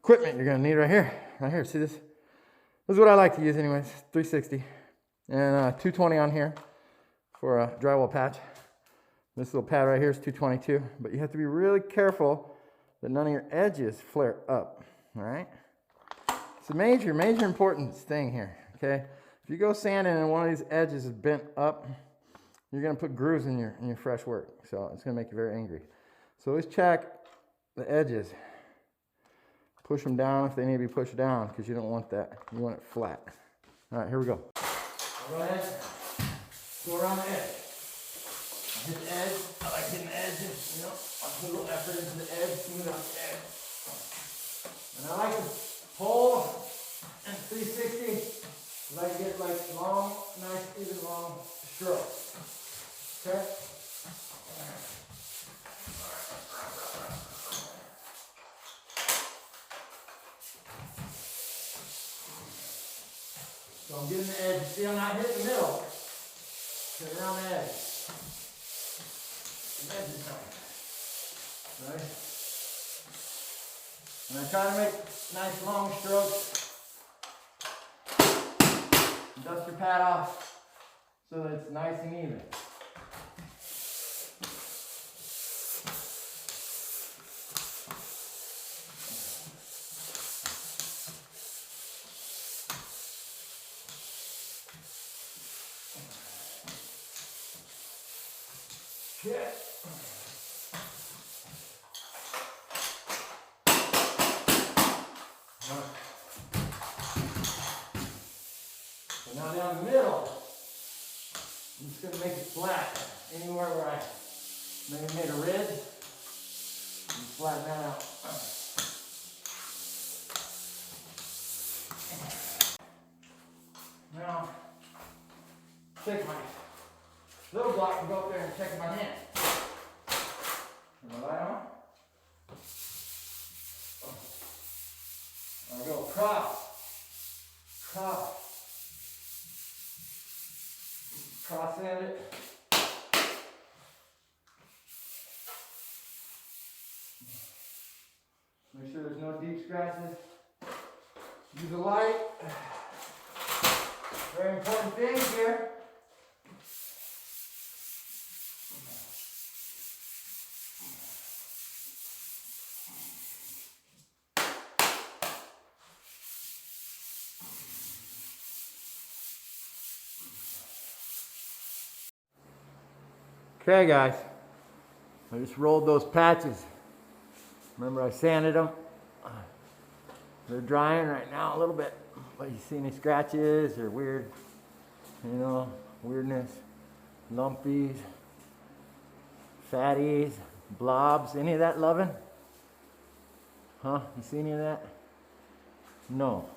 equipment you're gonna need right here. Right here, see this? This is what I like to use anyways, 360. And 220 on here for a drywall patch. This little pad right here is 222, but you have to be really careful that none of your edges flare up, all right? It's a major importance thing here, okay? If you go sanding and one of these edges is bent up, you're gonna put grooves in your fresh work, so it's gonna make you very angry. So always check the edges. Push them down if they need to be pushed down, because you don't want that. You want it flat. All right, here we go. I'll go ahead, go around the edge. I'll hit the edge. I like hitting the edges, you know. I'll put a little effort into the edge, smooth out the edge. And I like to pull and 360. I like to get like long, nice, even long strokes. Okay? So I'm getting the edge. See, I'm not hitting the middle. Hit around the edge. The edge is coming. Right? And I try to make nice long strokes. Dust your pad off so that it's nice and even. Yeah. So now down the middle, I'm just going to make it flat anywhere where I maybe made a ridge and flatten that out. Now, take my little block and go up there and check my hand. Put my light on. I go cross, sand it. Make sure there's no deep scratches. Use the light. Very important thing here. Okay guys, I just rolled those patches. Remember I sanded them? They're drying right now a little bit, but you see any scratches or weird, you know, weirdness, lumpies, fatties, blobs, any of that loving? Huh? You see any of that? No.